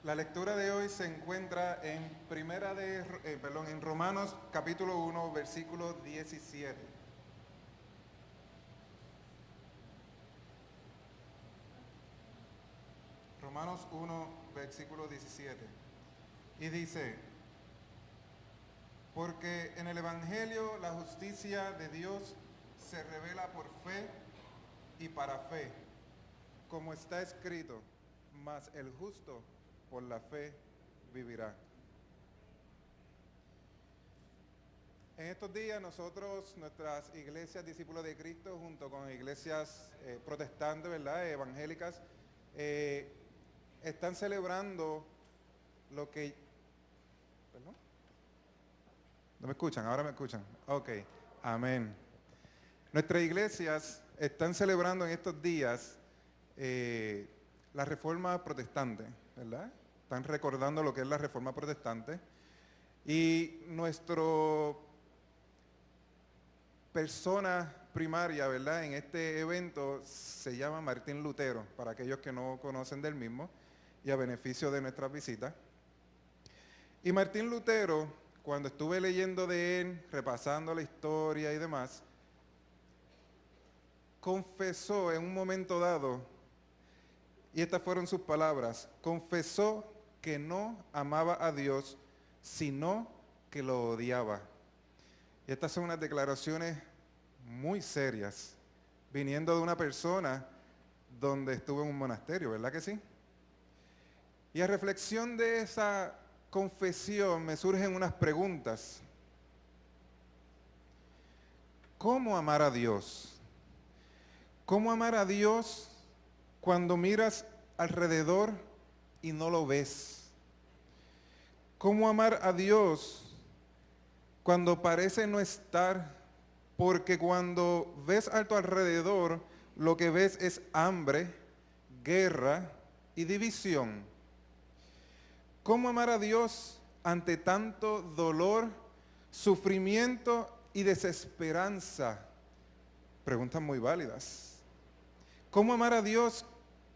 La lectura de hoy se encuentra en en Romanos capítulo 1, versículo 17. Romanos 1, versículo 17. Y dice, porque en el Evangelio la justicia de Dios se revela por fe y para fe, como está escrito, mas el justo por la fe vivirá. En estos días nosotros, nuestras iglesias discípulos de Cristo, junto con iglesias protestantes, ¿verdad?, evangélicas, están celebrando lo que... ¿Perdón? ¿No me escuchan? ¿Ahora me escuchan? Ok, amén. Nuestras iglesias están celebrando en estos días la reforma protestante, ¿verdad? Están recordando lo que es la reforma protestante. Y nuestro persona primaria, ¿verdad?, en este evento se llama Martín Lutero, para aquellos que no conocen del mismo, y a beneficio de nuestras visitas. Y Martín Lutero, cuando estuve leyendo de él, repasando la historia y demás, confesó en un momento dado, y estas fueron sus palabras, confesó que no amaba a Dios, sino que lo odiaba. Y estas son unas declaraciones muy serias, viniendo de una persona donde estuvo en un monasterio, ¿verdad que sí? Y a reflexión de esa confesión me surgen unas preguntas. ¿Cómo amar a Dios? ¿Cómo amar a Dios cuando miras alrededor y no lo ves? ¿Cómo amar a Dios cuando parece no estar? Porque cuando ves a tu alrededor, lo que ves es hambre, guerra y división. ¿Cómo amar a Dios ante tanto dolor, sufrimiento y desesperanza? Preguntas muy válidas. ¿Cómo amar a Dios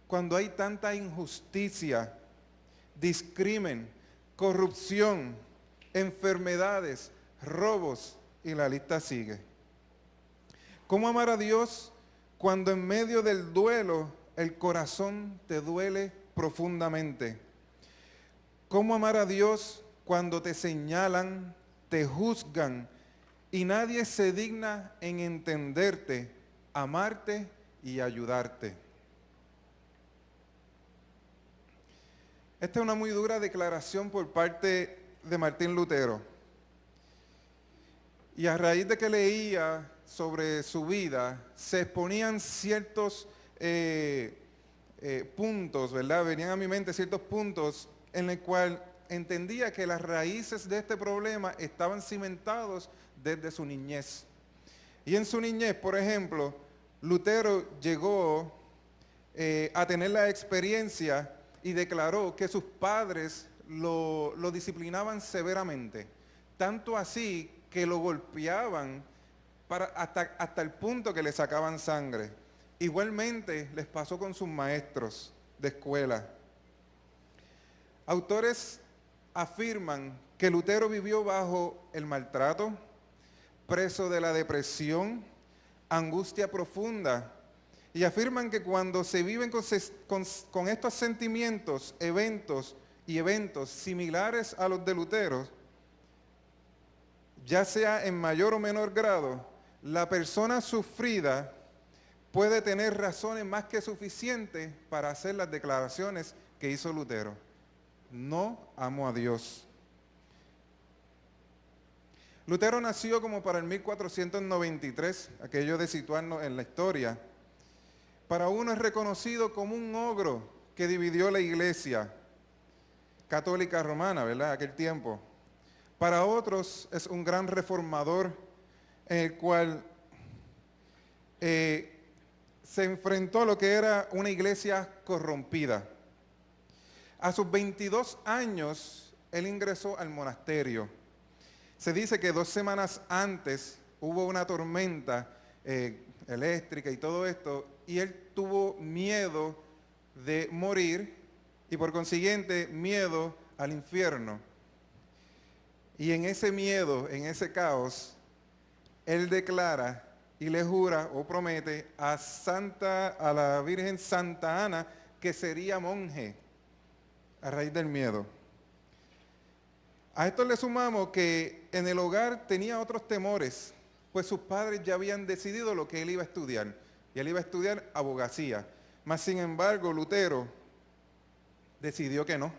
cuando hay tanta injusticia, discrimen, corrupción, enfermedades, robos y la lista sigue? ¿Cómo amar a Dios cuando en medio del duelo el corazón te duele profundamente? ¿Cómo amar a Dios cuando te señalan, te juzgan y nadie se digna en entenderte, amarte y ayudarte? Esta es una muy dura declaración por parte de Martín Lutero. Y a raíz de que leía sobre su vida, se exponían ciertos puntos, ¿verdad? Venían a mi mente ciertos puntos en el cual entendía que las raíces de este problema estaban cimentados desde su niñez. Y en su niñez, por ejemplo, Lutero llegó a tener la experiencia y declaró que sus padres lo disciplinaban severamente, tanto así que lo golpeaban hasta el punto que le sacaban sangre. Igualmente les pasó con sus maestros de escuela. Autores afirman que Lutero vivió bajo el maltrato, preso de la depresión, angustia profunda, y afirman que cuando se viven con estos sentimientos, eventos similares a los de Lutero, ya sea en mayor o menor grado, la persona sufrida puede tener razones más que suficientes para hacer las declaraciones que hizo Lutero. No amo a Dios. Lutero nació como para el 1493, aquello de situarnos en la historia. Para uno es reconocido como un ogro que dividió la iglesia católica romana, ¿verdad?, aquel tiempo. Para otros es un gran reformador en el cual se enfrentó a lo que era una iglesia corrompida. A sus 22 años, él ingresó al monasterio. Se dice que 2 semanas antes hubo una tormenta eléctrica y todo esto, y él tuvo miedo de morir y por consiguiente miedo al infierno. Y en ese miedo, en ese caos, él declara y le jura o promete a la Virgen Santa Ana que sería monje a raíz del miedo. A esto le sumamos que en el hogar tenía otros temores, pues sus padres ya habían decidido lo que él iba a estudiar, y él iba a estudiar abogacía. Mas sin embargo, Lutero decidió que no.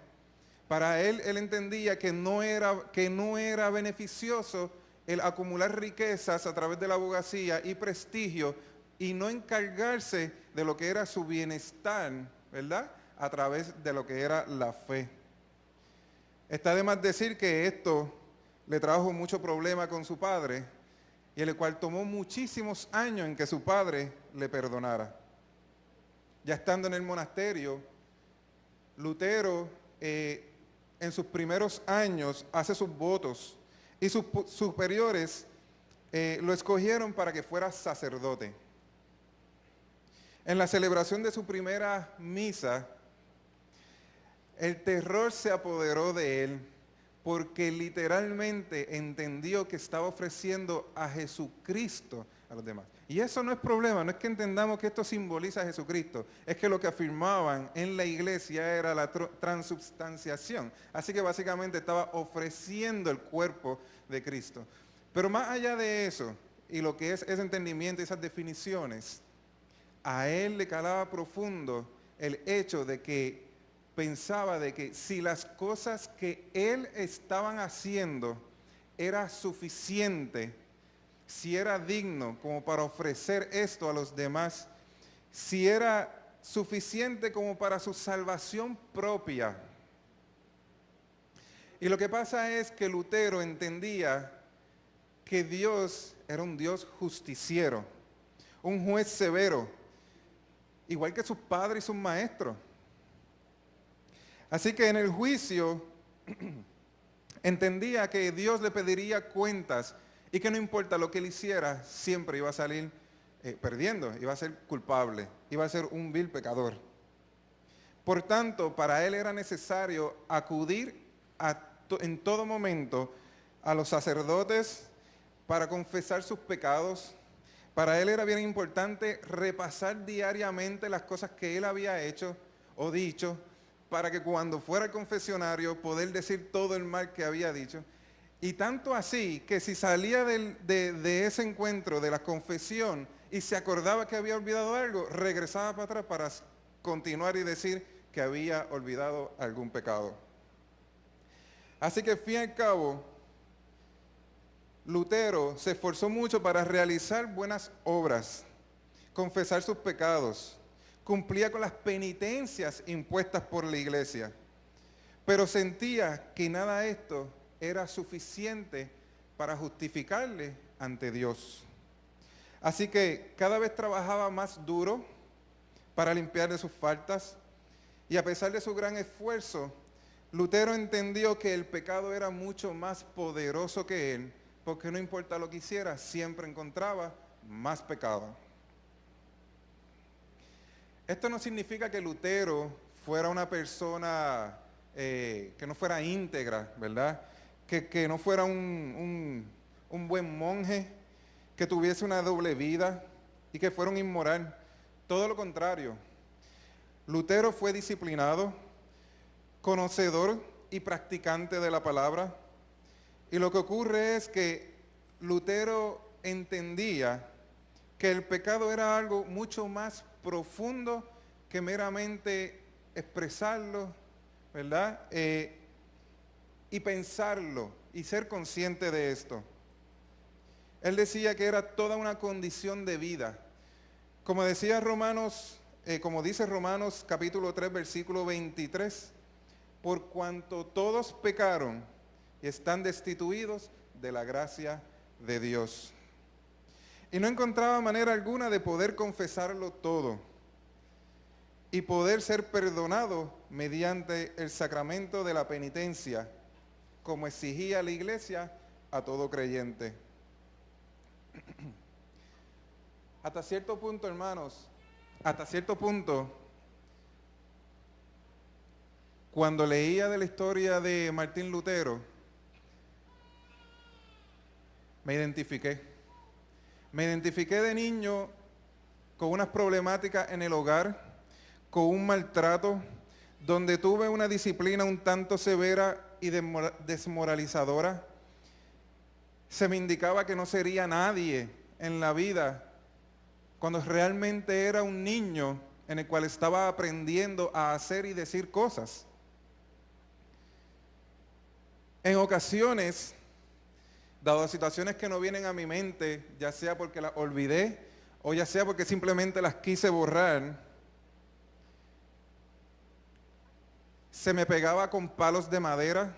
Para él entendía que no era beneficioso el acumular riquezas a través de la abogacía y prestigio y no encargarse de lo que era su bienestar, ¿verdad? A través de lo que era la fe. Está de más decir que esto le trajo mucho problema con su padre, y el cual tomó muchísimos años en que su padre le perdonara. Ya estando en el monasterio, Lutero en sus primeros años hace sus votos y sus superiores lo escogieron para que fuera sacerdote. En la celebración de su primera misa, el terror se apoderó de él porque literalmente entendió que estaba ofreciendo a Jesucristo a los demás. Y eso no es problema, no es que entendamos que esto simboliza a Jesucristo, es que lo que afirmaban en la iglesia era la transubstanciación. Así que básicamente estaba ofreciendo el cuerpo de Cristo. Pero más allá de eso, y lo que es ese entendimiento y esas definiciones, a él le calaba profundo el hecho de que pensaba de que si las cosas que él estaban haciendo era suficiente, si era digno como para ofrecer esto a los demás, si era suficiente como para su salvación propia. Y lo que pasa es que Lutero entendía que Dios era un Dios justiciero, un juez severo, igual que sus padres y sus maestros. Así que en el juicio entendía que Dios le pediría cuentas y que no importa lo que él hiciera, siempre iba a salir perdiendo, iba a ser culpable, iba a ser un vil pecador. Por tanto, para él era necesario acudir en todo momento a los sacerdotes para confesar sus pecados. Para él era bien importante repasar diariamente las cosas que él había hecho o dicho, para que cuando fuera al confesionario poder decir todo el mal que había dicho. Y tanto así que si salía de ese encuentro, de la confesión, y se acordaba que había olvidado algo, regresaba para atrás para continuar y decir que había olvidado algún pecado. Así que al fin y al cabo, Lutero se esforzó mucho para realizar buenas obras, confesar sus pecados, cumplía con las penitencias impuestas por la iglesia, pero sentía que nada de esto era suficiente para justificarle ante Dios. Así que cada vez trabajaba más duro para limpiar de sus faltas, y a pesar de su gran esfuerzo, Lutero entendió que el pecado era mucho más poderoso que él, porque no importa lo que hiciera, siempre encontraba más pecado. Esto no significa que Lutero fuera una persona que no fuera íntegra, ¿verdad? Que no fuera un buen monje, que tuviese una doble vida y que fuera un inmoral. Todo lo contrario. Lutero fue disciplinado, conocedor y practicante de la palabra. Y lo que ocurre es que Lutero entendía que el pecado era algo mucho más profundo que meramente expresarlo, ¿verdad? Y pensarlo y ser consciente de esto. Él decía que era toda una condición de vida. Como decía como dice Romanos capítulo 3, versículo 23, por cuanto todos pecaron y están destituidos de la gracia de Dios. Y no encontraba manera alguna de poder confesarlo todo y poder ser perdonado mediante el sacramento de la penitencia, como exigía la iglesia a todo creyente. Hasta cierto punto, hermanos, hasta cierto punto, cuando leía de la historia de Martín Lutero, me identifiqué. Me identifiqué de niño con unas problemáticas en el hogar, con un maltrato, donde tuve una disciplina un tanto severa y desmoralizadora. Se me indicaba que no sería nadie en la vida, cuando realmente era un niño en el cual estaba aprendiendo a hacer y decir cosas. En ocasiones, dado situaciones que no vienen a mi mente, ya sea porque las olvidé o ya sea porque simplemente las quise borrar, se me pegaba con palos de madera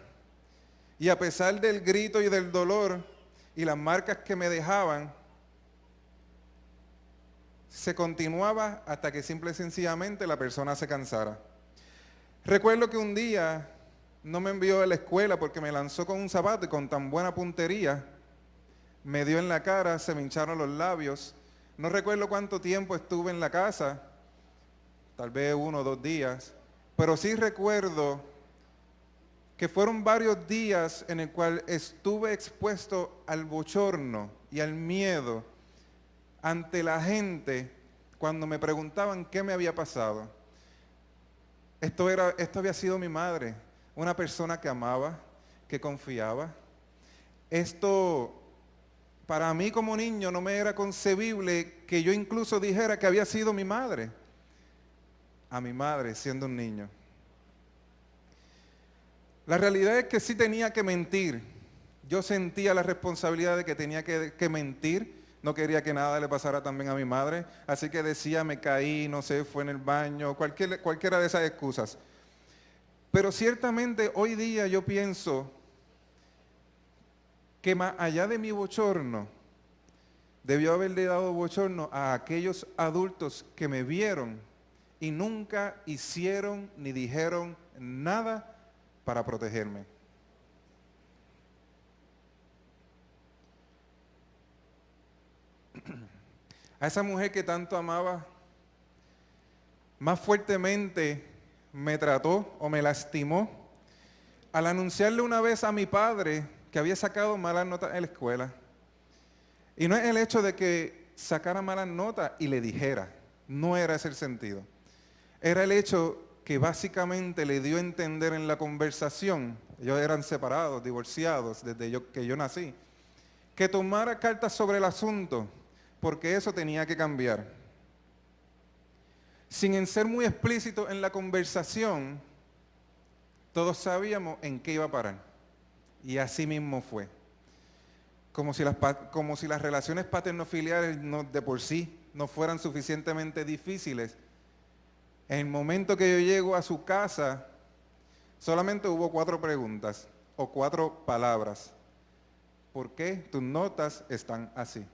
y a pesar del grito y del dolor y las marcas que me dejaban, se continuaba hasta que simple y sencillamente la persona se cansara. Recuerdo que un día no me envió a la escuela porque me lanzó con un zapato y con tan buena puntería me dio en la cara, se me hincharon los labios. No recuerdo cuánto tiempo estuve en la casa, tal vez 1 o 2 días, pero sí recuerdo que fueron varios días en el cual estuve expuesto al bochorno y al miedo ante la gente cuando me preguntaban qué me había pasado. Esto había sido mi madre, una persona que amaba, que confiaba. Esto, para mí como niño, no me era concebible que yo incluso dijera que había sido mi madre, a mi madre siendo un niño. La realidad es que sí tenía que mentir. Yo sentía la responsabilidad de que tenía que mentir. No quería que nada le pasara también a mi madre. Así que decía, me caí, no sé, fue en el baño, cualquiera de esas excusas. Pero ciertamente hoy día yo pienso que más allá de mi bochorno, debió haberle dado bochorno a aquellos adultos que me vieron y nunca hicieron ni dijeron nada para protegerme. A esa mujer que tanto amaba, más fuertemente me trató o me lastimó al anunciarle una vez a mi padre que había sacado malas notas en la escuela. Y no es el hecho de que sacara malas notas y le dijera, no era ese el sentido. Era el hecho que básicamente le dio a entender en la conversación, ellos eran separados, divorciados desde que yo nací, que tomara cartas sobre el asunto, porque eso tenía que cambiar. Sin ser muy explícito en la conversación, todos sabíamos en qué iba a parar. Y así mismo fue. Como si las relaciones paternofiliares de por sí no fueran suficientemente difíciles. En el momento que yo llego a su casa, solamente hubo 4 preguntas o 4 palabras. ¿Por qué tus notas están así?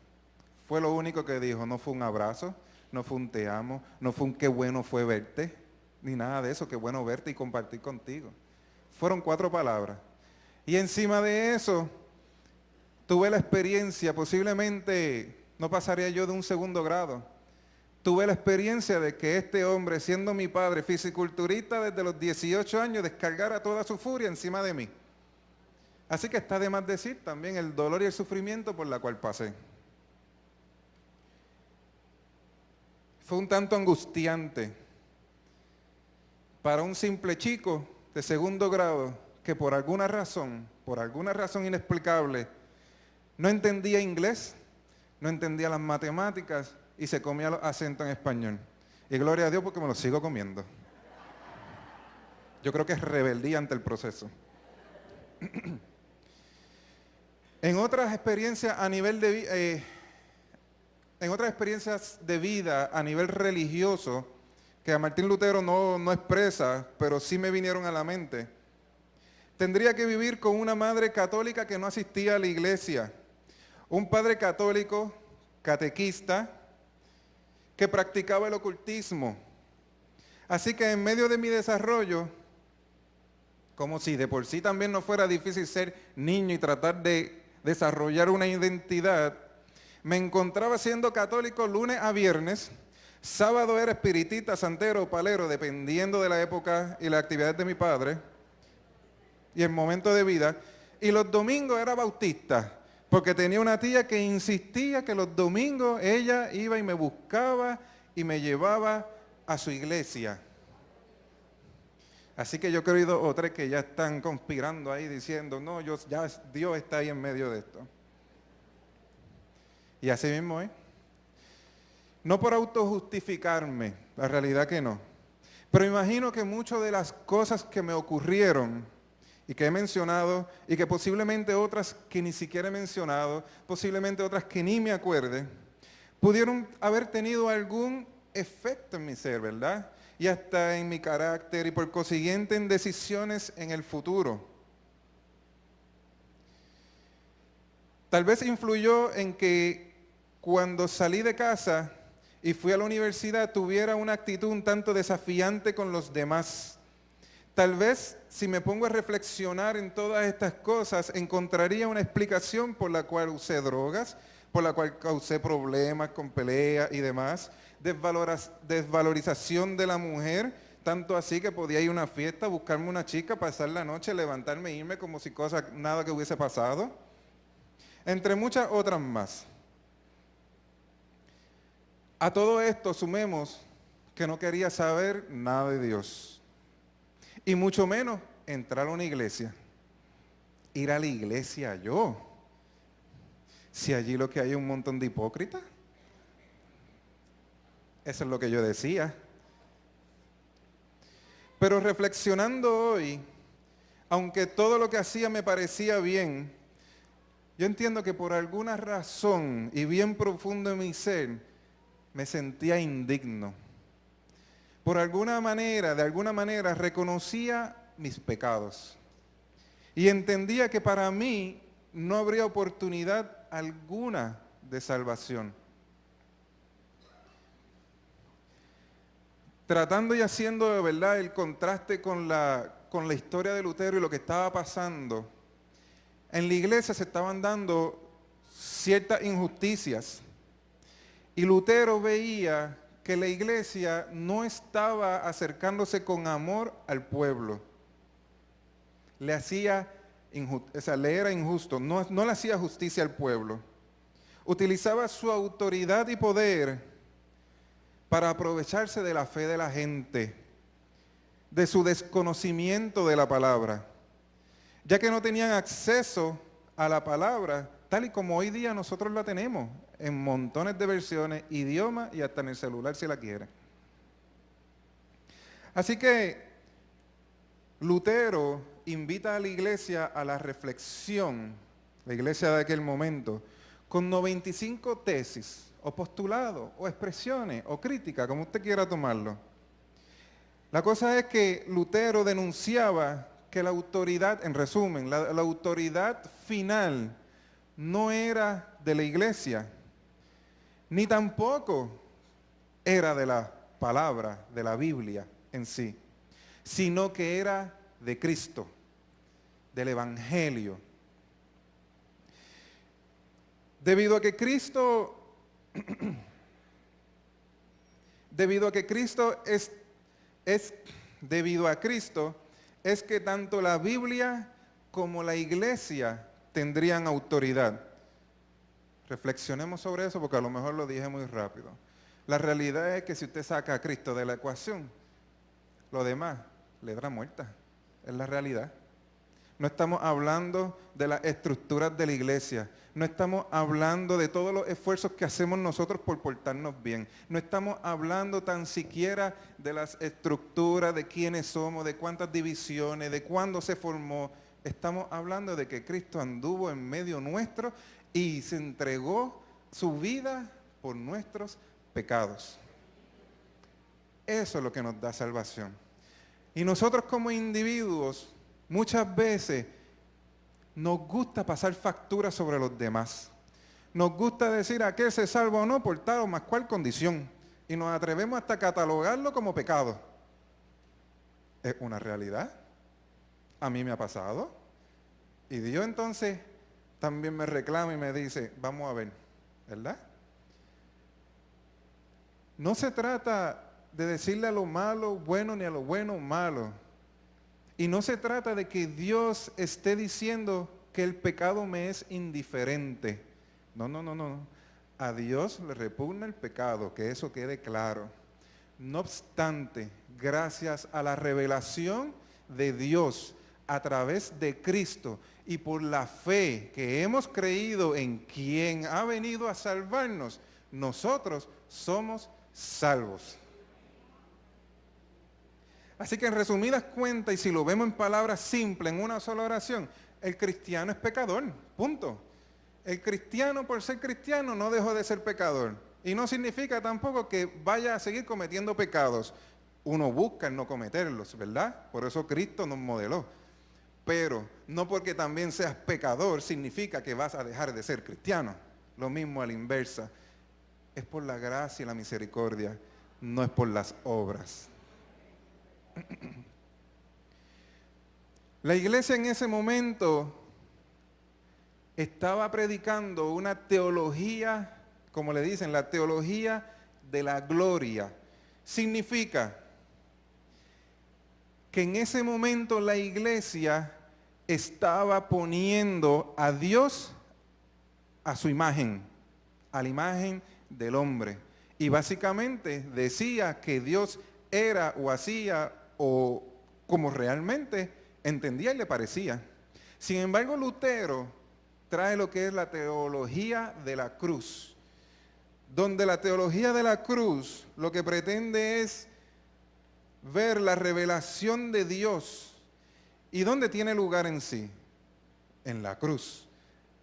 Fue lo único que dijo. No fue un abrazo, no fue un te amo, no fue un qué bueno fue verte, ni nada de eso, qué bueno verte y compartir contigo. Fueron 4 palabras. Y encima de eso, tuve la experiencia, posiblemente no pasaría yo de un 2º grado, tuve la experiencia de que este hombre, siendo mi padre, fisiculturista desde los 18 años, descargara toda su furia encima de mí. Así que está de más decir también el dolor y el sufrimiento por la cual pasé. Fue un tanto angustiante para un simple chico de 2º grado que por alguna razón inexplicable, no entendía inglés, no entendía las matemáticas y se comía los acentos en español. Y gloria a Dios porque me los sigo comiendo. Yo creo que es rebeldía ante el proceso. En otras experiencias de vida a nivel religioso, que a Martín Lutero no expresa, pero sí me vinieron a la mente, tendría que vivir con una madre católica que no asistía a la iglesia, un padre católico, catequista, que practicaba el ocultismo. Así que en medio de mi desarrollo, como si de por sí también no fuera difícil ser niño y tratar de desarrollar una identidad, me encontraba siendo católico lunes a viernes, Sábado era espiritista, santero o palero, dependiendo de la época y las actividades de mi padre y el momento de vida. Y los domingos era bautista, porque tenía una tía que insistía que los domingos ella iba y me buscaba y me llevaba a su iglesia. Así que yo creo que hay 2 o 3 que ya están conspirando ahí diciendo, no, ya Dios está ahí en medio de esto. Y así mismo es. No por autojustificarme, la realidad que no. Pero imagino que muchas de las cosas que me ocurrieron y que he mencionado, y que posiblemente otras que ni siquiera he mencionado, posiblemente otras que ni me acuerde, pudieron haber tenido algún efecto en mi ser, ¿verdad? Y hasta en mi carácter y por consiguiente en decisiones en el futuro. Tal vez influyó en que cuando salí de casa y fui a la universidad tuviera una actitud un tanto desafiante con los demás. Tal vez si me pongo a reflexionar en todas estas cosas, encontraría una explicación por la cual usé drogas, por la cual causé problemas con peleas y demás, desvalorización de la mujer, tanto así que podía ir a una fiesta, buscarme una chica, pasar la noche, levantarme e irme como si nada que hubiese pasado, entre muchas otras más. A todo esto sumemos que no quería saber nada de Dios. Y mucho menos entrar a una iglesia. Ir a la iglesia yo. Si allí lo que hay es un montón de hipócritas. Eso es lo que yo decía. Pero reflexionando hoy, aunque todo lo que hacía me parecía bien, yo entiendo que por alguna razón y bien profundo en mi ser, me sentía indigno. Por alguna manera, de alguna manera, reconocía mis pecados. Y entendía que para mí no habría oportunidad alguna de salvación. Tratando y haciendo de verdad el contraste con la historia de Lutero y lo que estaba pasando, en la iglesia se estaban dando ciertas injusticias. Y Lutero veía que la iglesia no estaba acercándose con amor al pueblo. Le era injusto, no le hacía justicia al pueblo. Utilizaba su autoridad y poder para aprovecharse de la fe de la gente, de su desconocimiento de la palabra, ya que no tenían acceso a la palabra, tal y como hoy día nosotros la tenemos, en montones de versiones, idiomas y hasta en el celular si la quiere. Así que Lutero invita a la iglesia a la reflexión, la iglesia de aquel momento, con 95 tesis, o postulados, o expresiones, o críticas, como usted quiera tomarlo. La cosa es que Lutero denunciaba que la autoridad, en resumen, la autoridad final no era de la iglesia, ni tampoco era de la palabra, de la Biblia en sí, sino que era de Cristo, del Evangelio. Debido a Cristo es que tanto la Biblia como la iglesia tendrían autoridad. Reflexionemos sobre eso porque a lo mejor lo dije muy rápido. La realidad es que si usted saca a Cristo de la ecuación, lo demás le dará muerta. Es la realidad. No estamos hablando de las estructuras de la iglesia. No estamos hablando de todos los esfuerzos que hacemos nosotros por portarnos bien. No estamos hablando tan siquiera de las estructuras, de quiénes somos, de cuántas divisiones, de cuándo se formó. Estamos hablando de que Cristo anduvo en medio nuestro y se entregó su vida por nuestros pecados. Eso es lo que nos da salvación. Y nosotros como individuos, muchas veces nos gusta pasar facturas sobre los demás. Nos gusta decir a qué se salva o no por tal o más cual condición. Y nos atrevemos hasta a catalogarlo como pecado. Es una realidad. A mí me ha pasado. Y Dios entonces también me reclama y me dice, vamos a ver, ¿verdad? No se trata de decirle a lo malo bueno ni a lo bueno malo. Y no se trata de que Dios esté diciendo que el pecado me es indiferente. No, no, no, no. A Dios le repugna el pecado, que eso quede claro. No obstante, gracias a la revelación de Dios a través de Cristo y por la fe que hemos creído en quien ha venido a salvarnos, nosotros somos salvos. Así que en resumidas cuentas, y si lo vemos en palabras simples, en una sola oración, el cristiano es pecador, punto. El cristiano, por ser cristiano, no dejó de ser pecador. Y no significa tampoco que vaya a seguir cometiendo pecados. Uno busca el no cometerlos, ¿verdad? Por eso Cristo nos modeló. Pero no porque también seas pecador significa que vas a dejar de ser cristiano. Lo mismo a la inversa. Es por la gracia y la misericordia, no es por las obras. La iglesia en ese momento estaba predicando una teología, como le dicen, la teología de la gloria. Significa que en ese momento la iglesia estaba poniendo a Dios a su imagen, a la imagen del hombre. Y básicamente decía que Dios era o hacía o como realmente entendía y le parecía. Sin embargo, Lutero trae lo que es la teología de la cruz, donde la teología de la cruz lo que pretende es ver la revelación de Dios. ¿Y dónde tiene lugar en sí? En la cruz.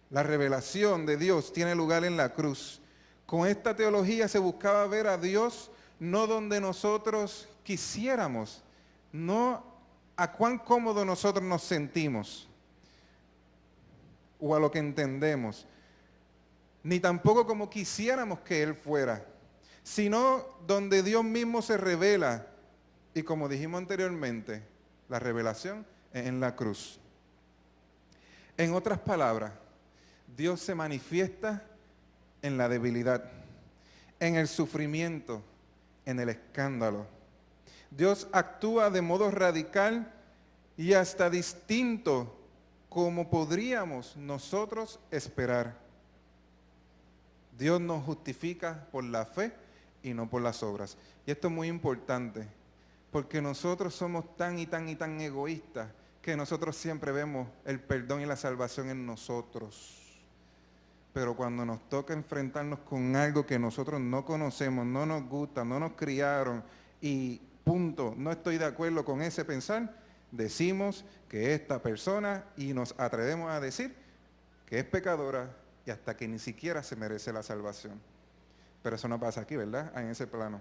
La revelación de Dios tiene lugar en la cruz. Con esta teología se buscaba ver a Dios no donde nosotros quisiéramos, no a cuán cómodo nosotros nos sentimos o a lo que entendemos, ni tampoco como quisiéramos que Él fuera, sino donde Dios mismo se revela. Y como dijimos anteriormente, la revelación es en la cruz. En otras palabras, Dios se manifiesta en la debilidad, en el sufrimiento, en el escándalo. Dios actúa de modo radical y hasta distinto como podríamos nosotros esperar. Dios nos justifica por la fe y no por las obras. Y esto es muy importante, porque nosotros somos tan y tan y tan egoístas que nosotros siempre vemos el perdón y la salvación en nosotros. Pero cuando nos toca enfrentarnos con algo que nosotros no conocemos, no nos gusta, no nos criaron y punto, no estoy de acuerdo con ese pensar, decimos que esta persona y nos atrevemos a decir que es pecadora y hasta que ni siquiera se merece la salvación. Pero eso no pasa aquí, ¿verdad? En ese plano.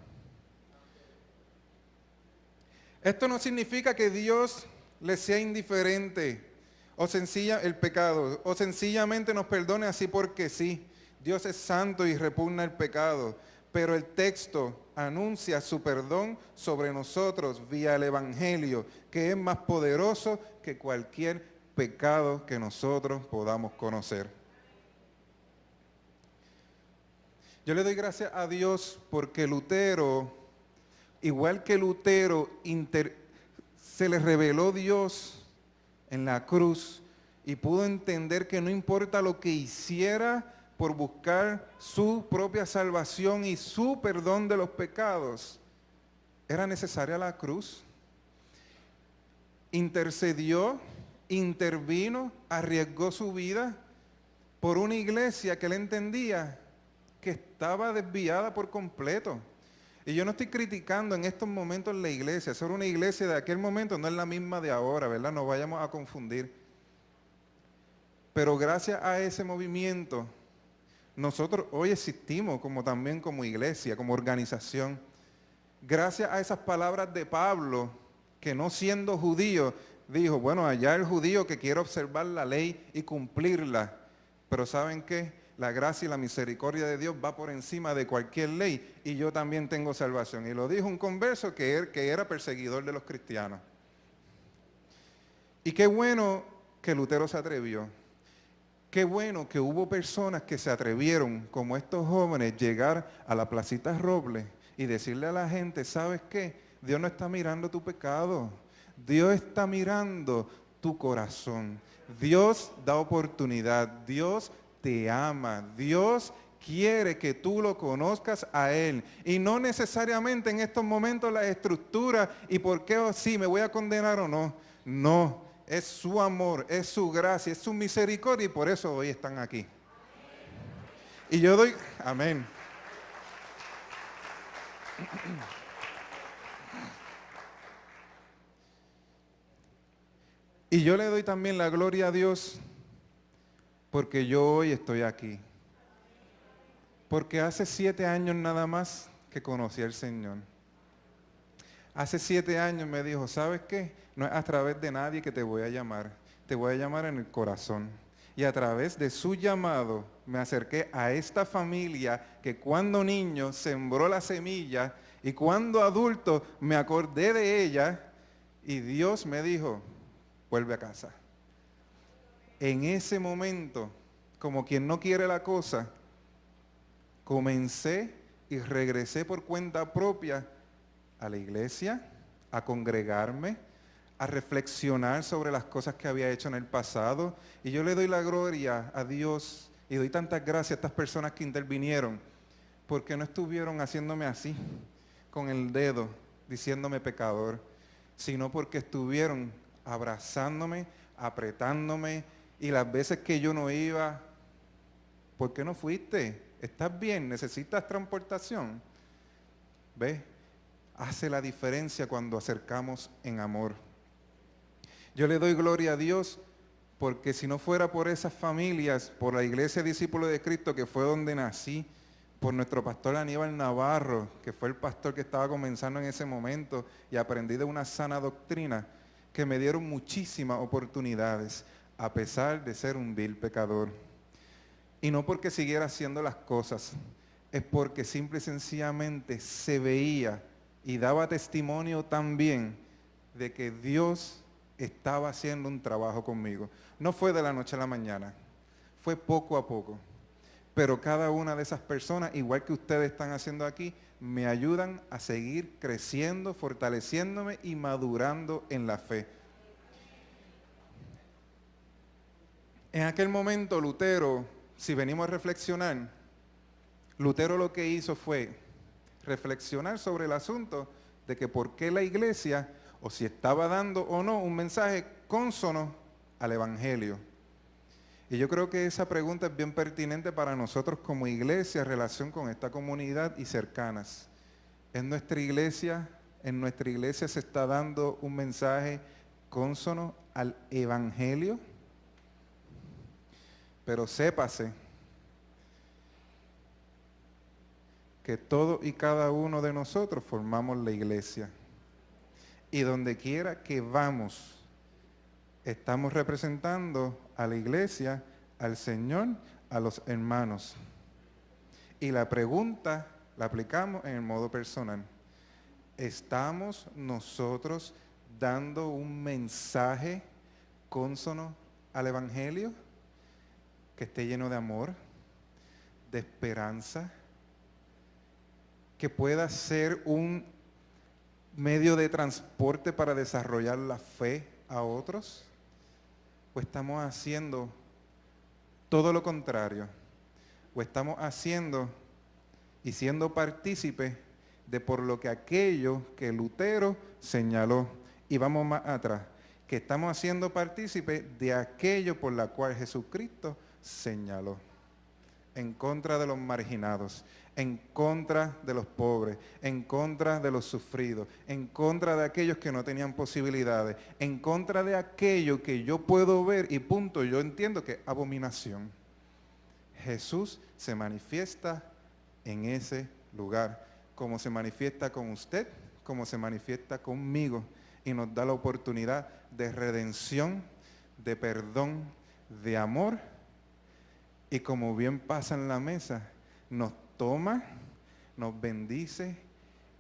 Esto no significa que Dios le sea indiferente o el pecado, o sencillamente nos perdone así porque sí. Dios es santo y repugna el pecado, pero el texto anuncia su perdón sobre nosotros vía el Evangelio, que es más poderoso que cualquier pecado que nosotros podamos conocer. Yo le doy gracias a Dios porque Lutero, igual que Lutero, se le reveló Dios en la cruz y pudo entender que no importa lo que hiciera por buscar su propia salvación y su perdón de los pecados, era necesaria la cruz. Intercedió, intervino, arriesgó su vida por una iglesia que él entendía que estaba desviada por completo. Y yo no estoy criticando en estos momentos la iglesia, ser una iglesia de aquel momento no es la misma de ahora, ¿verdad? No vayamos a confundir. Pero gracias a ese movimiento, nosotros hoy existimos también como iglesia, como organización. Gracias a esas palabras de Pablo, que no siendo judío, dijo, bueno, allá el judío que quiere observar la ley y cumplirla. Pero ¿saben qué? La gracia y la misericordia de Dios va por encima de cualquier ley y yo también tengo salvación. Y lo dijo un converso que era perseguidor de los cristianos. Y qué bueno que Lutero se atrevió. Qué bueno que hubo personas que se atrevieron, como estos jóvenes, llegar a la Placita Robles y decirle a la gente, ¿sabes qué? Dios no está mirando tu pecado, Dios está mirando tu corazón. Dios da oportunidad, Dios te ama, Dios quiere que tú lo conozcas a Él. Y no necesariamente en estos momentos la estructura y por qué sí me voy a condenar o no. No, es su amor, es su gracia, es su misericordia y por eso hoy están aquí. Y yo doy, amén. Y yo le doy también la gloria a Dios porque yo hoy estoy aquí. Porque hace 7 años nada más que conocí al Señor. Hace 7 años me dijo, ¿sabes qué? No es a través de nadie que te voy a llamar en el corazón. Y a través de su llamado me acerqué a esta familia que cuando niño sembró la semilla y cuando adulto me acordé de ella y Dios me dijo, vuelve a casa. En ese momento, como quien no quiere la cosa, comencé y regresé por cuenta propia a la iglesia, a congregarme, a reflexionar sobre las cosas que había hecho en el pasado. Y yo le doy la gloria a Dios y doy tantas gracias a estas personas que intervinieron, porque no estuvieron haciéndome así, con el dedo, diciéndome pecador, sino porque estuvieron abrazándome, apretándome, y las veces que yo no iba, ¿por qué no fuiste? ¿Estás bien? ¿Necesitas transportación? ¿Ves? Hace la diferencia cuando acercamos en amor. Yo le doy gloria a Dios porque si no fuera por esas familias, por la Iglesia Discípulos de Cristo, que fue donde nací, por nuestro pastor Aníbal Navarro, que fue el pastor que estaba comenzando en ese momento y aprendí de una sana doctrina, que me dieron muchísimas oportunidades, a pesar de ser un vil pecador. Y no porque siguiera haciendo las cosas, es porque simple y sencillamente se veía y daba testimonio también de que Dios estaba haciendo un trabajo conmigo. No fue de la noche a la mañana, fue poco a poco. Pero cada una de esas personas, igual que ustedes están haciendo aquí, me ayudan a seguir creciendo, fortaleciéndome y madurando en la fe. En aquel momento Lutero, si venimos a reflexionar, Lutero lo que hizo fue reflexionar sobre el asunto de que por qué la iglesia, o si estaba dando o no un mensaje cónsono al evangelio. Y yo creo que esa pregunta es bien pertinente para nosotros como iglesia en relación con esta comunidad y cercanas. En nuestra iglesia se está dando un mensaje cónsono al evangelio. Pero sépase que todo y cada uno de nosotros formamos la iglesia. Y donde quiera que vamos, estamos representando a la iglesia, al Señor, a los hermanos. Y la pregunta la aplicamos en el modo personal. ¿Estamos nosotros dando un mensaje cónsono al evangelio? Que esté lleno de amor, de esperanza, que pueda ser un medio de transporte para desarrollar la fe a otros, o estamos haciendo todo lo contrario, o estamos haciendo y siendo partícipes de por lo que aquello que Lutero señaló, y vamos más atrás, que estamos haciendo partícipes de aquello por la cual Jesucristo señaló, en contra de los marginados, en contra de los pobres, en contra de los sufridos, en contra de aquellos que no tenían posibilidades, en contra de aquello que yo puedo ver y punto, yo entiendo que es abominación. Jesús se manifiesta en ese lugar, como se manifiesta con usted, como se manifiesta conmigo, y nos da la oportunidad de redención, de perdón, de amor. Y como bien pasa en la mesa, nos toma, nos bendice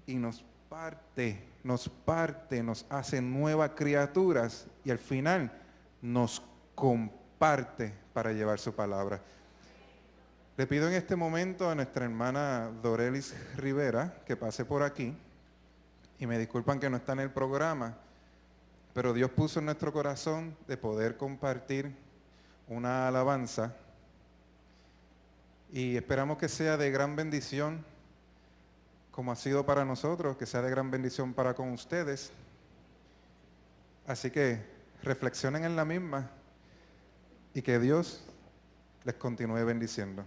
y nos parte, nos hace nuevas criaturas y al final nos comparte para llevar su palabra. Le pido en este momento a nuestra hermana Dorelis Rivera que pase por aquí, y me disculpan que no está en el programa, pero Dios puso en nuestro corazón de poder compartir una alabanza y esperamos que sea de gran bendición, como ha sido para nosotros, que sea de gran bendición para con ustedes. Así que reflexionen en la misma y que Dios les continúe bendiciendo.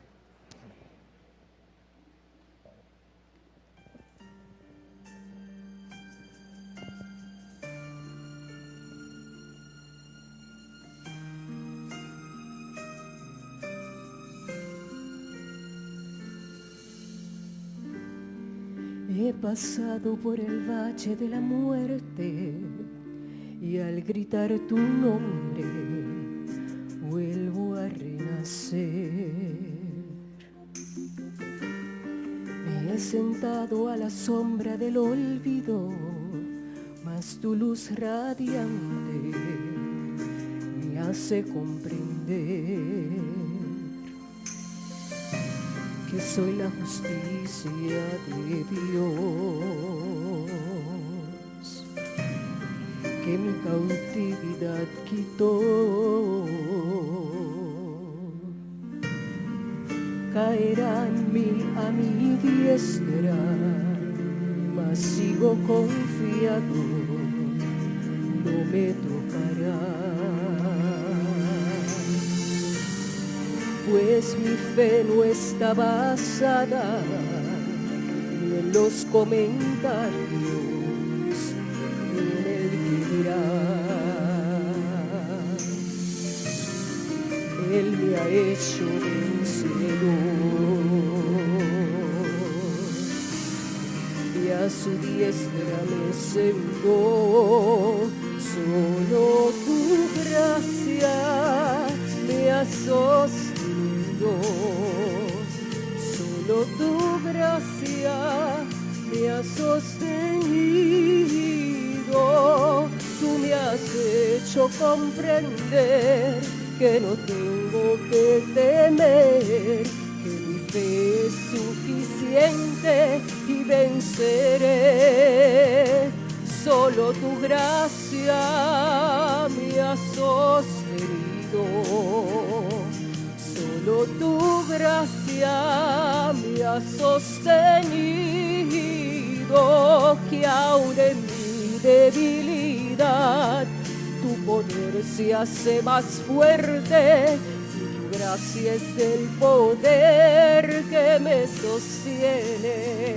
He pasado por el valle de la muerte y al gritar tu nombre vuelvo a renacer. Me he sentado a la sombra del olvido, mas tu luz radiante me hace comprender que soy la justicia de Dios, que mi cautividad quitó. Caerán mil a mi diestra, mas sigo confiado, no me tocará. Pues mi fe no está basada ni en los comentarios ni en el que dirán. Él me ha hecho vencedor y a su diestra me sentó. Solo tu gracia me ha sostenido. Solo tu gracia me ha sostenido. Tú me has hecho comprender que no tengo que temer, que mi fe es suficiente y venceré. Solo tu gracia me ha sostenido. Solo tu gracia me ha sostenido, que aún en mi debilidad tu poder se hace más fuerte, y tu gracia es el poder que me sostiene.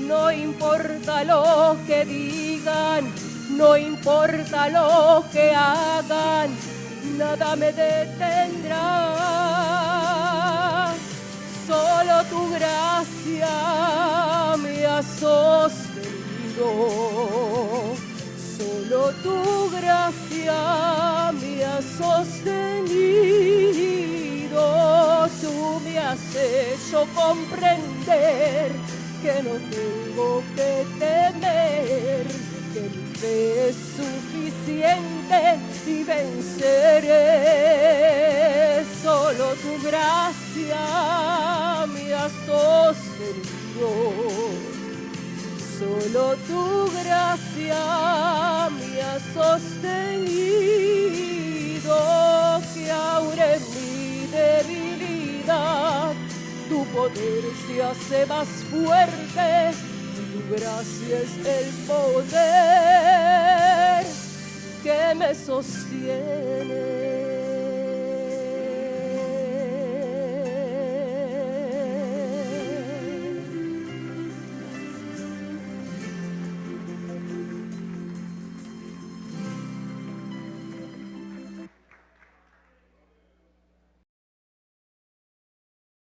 No importa lo que digan, no importa lo que hagan, nada me detendrá. Solo tu gracia me ha sostenido. Solo tu gracia me ha sostenido. Tú me has hecho comprender que no tengo que temer, que mi fe es suficiente y venceré. Solo tu gracia me ha sostenido. Solo tu gracia me ha sostenido, que ahora en mi debilidad tu poder se hace más fuerte, y tu gracia es el poder que me sostiene.